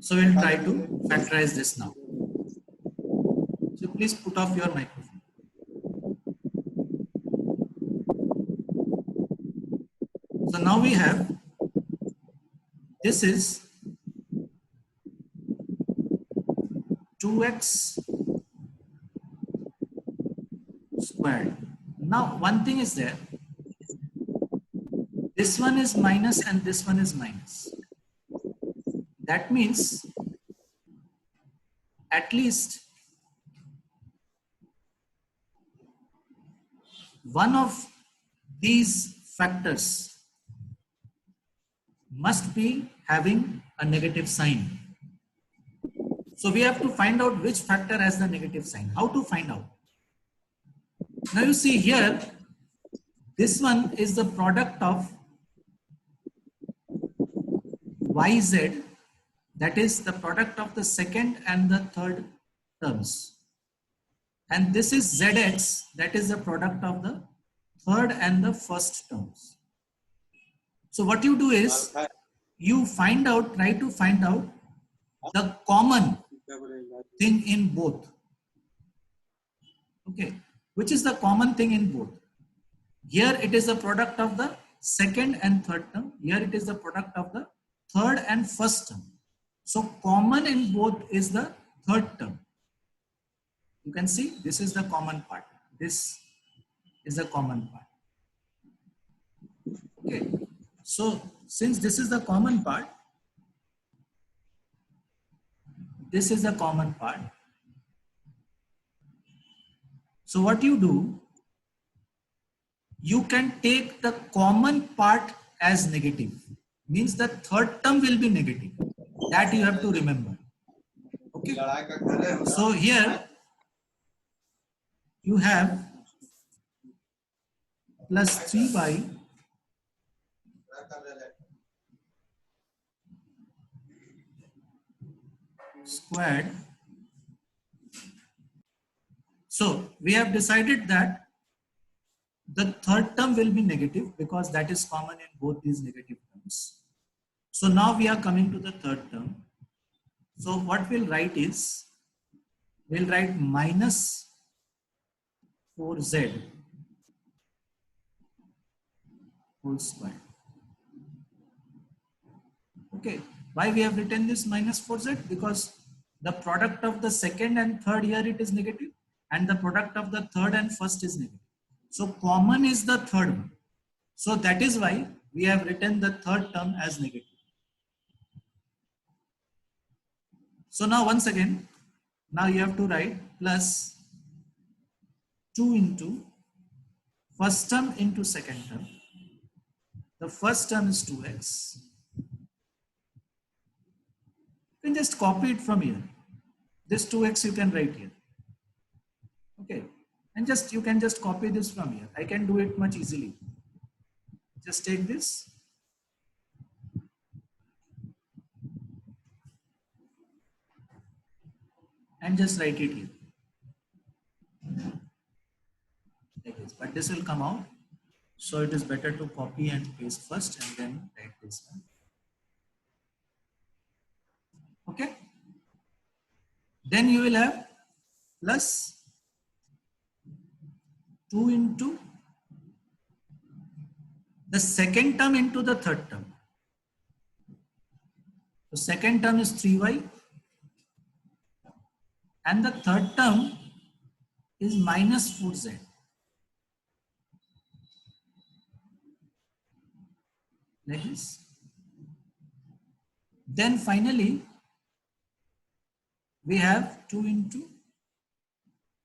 So we'll try to factorize this now. So please put off your microphone. So now we have, this is 2x squared. Now one thing is there, this one is minus and this one is minus. That means at least one of these factors must be having a negative sign. So we have to find out which factor has the negative sign. How to find out? Now you see here, this one is the product of yz, that is the product of the second and the third terms. And this is zx, that is the product of the third and the first terms. So what you do is, you find out, try to find out the common thing in both. Okay, which is the common thing in both? Here it is the product of the second and third term. Here it is the product of the third and first term. So common in both is the third term. You can see this is the common part. This is the common part. Okay. So since this is the common part, this is the common part. So what you do, you can take the common part as negative. Means the third term will be negative. That you have to remember. Okay. So here you have plus 3y squared. So we have decided that the third term will be negative because that is common in both these negative terms. So now we are coming to the third term. So what we'll write is, we'll write minus 4z whole square. Okay, why we have written this minus 4z? Because the product of the second and third, here it is negative, and the product of the third and first is negative. So common is the third one. So that is why we have written the third term as negative. So now once again, now you have to write plus 2 into first term into second term. The first term is 2x. You can just copy it from here. This 2x you can write here. Okay. And you can just copy this from here. I can do it much easily. Just take this. And just write it here. Like this. But this will come out. So it is better to copy and paste first and then write this one. Okay. Then you will have plus 2 into the second term into the third term. The second term is 3y and the third term is minus 4z. Like this. Then finally, we have 2 into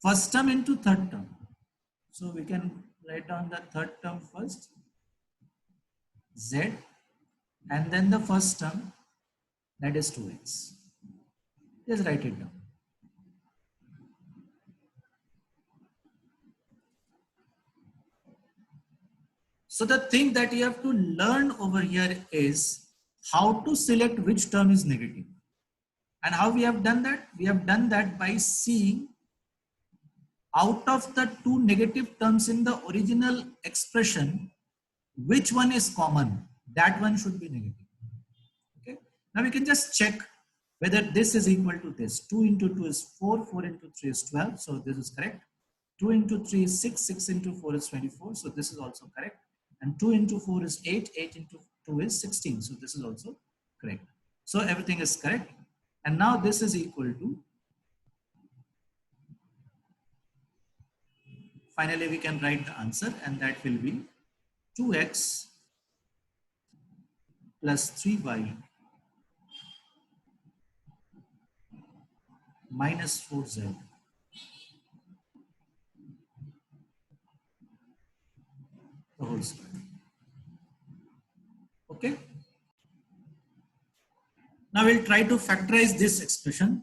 first term into third term. So we can write down the third term first, z, and then the first term, that is 2x. Just write it down. So the thing that you have to learn over here is how to select which term is negative. And how we have done that? We have done that by seeing out of the two negative terms in the original expression, which one is common? That one should be negative. Okay. Now we can just check whether this is equal to this. 2 into 2 is 4, 4 into 3 is 12, so this is correct. 2 into 3 is 6, 6 into 4 is 24, so this is also correct. And 2 into 4 is 8, 8 into 2 is 16, so this is also correct. So everything is correct. And now this is equal to, finally we can write the answer, and that will be 2x plus 3y minus 4z the whole square. Okay. Now we'll try to factorize this expression,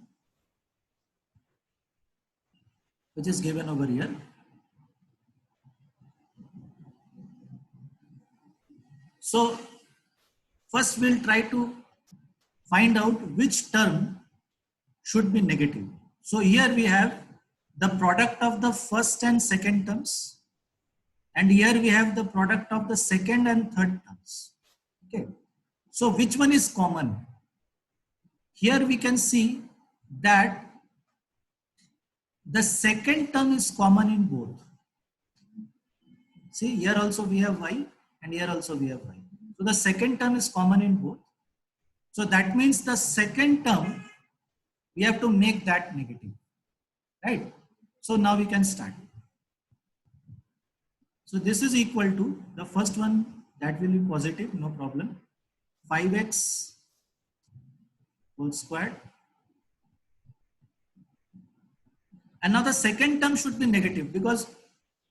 which is given over here. So first we'll try to find out which term should be negative. So here we have the product of the first and second terms, and here we have the product of the second and third terms. Okay. So which one is common? Here we can see that the second term is common in both. See, here also we have y and here also we have y. So the second term is common in both. So that means the second term, we have to make that negative, right? So now we can start. So this is equal to the first one, that will be positive, no problem. 5x whole squared. And now the second term should be negative because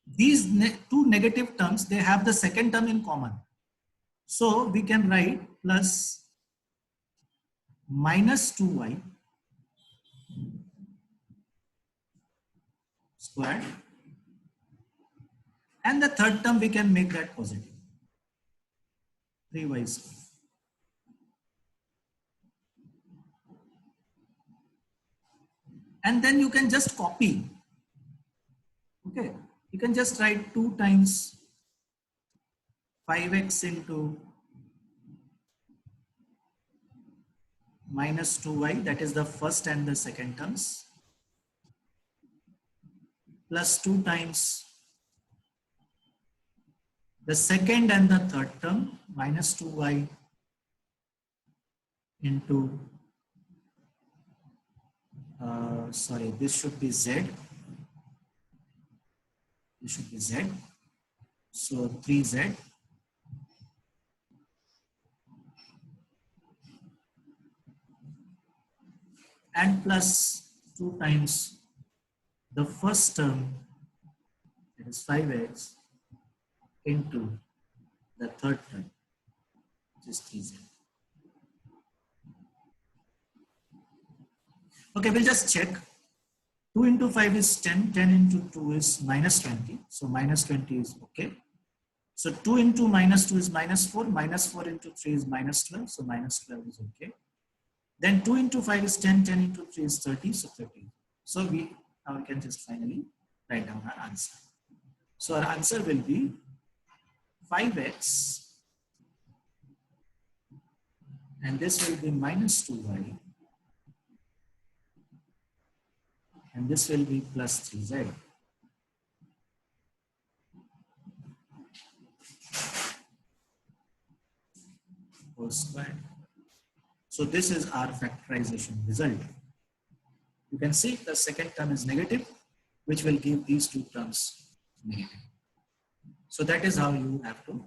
these two negative terms, they have the second term in common. So we can write plus minus 2y squared. And the third term, we can make that positive. 3y squared. And then you can just copy. Okay. You can just write 2 times 5x into minus 2y, that is the first and the second terms, plus 2 times the second and the third term, minus 2y into, this should be z. This should be z. So 3z. And plus 2 times the first term, that is 5x, into the third term, which is 3z. Okay, we'll just check. 2 into 5 is 10, 10 into 2 is minus 20. So minus 20 is okay. So 2 into minus 2 is minus 4, minus 4 into 3 is minus 12. So minus 12 is okay. Then 2 into 5 is 10, 10 into 3 is 30, so 30. So now we can just finally write down our answer. So our answer will be 5x, and this will be minus 2y, and this will be plus 3z. Whole squared. So this is our factorization result. You can see the second term is negative, which will give these two terms negative. So that is how you have to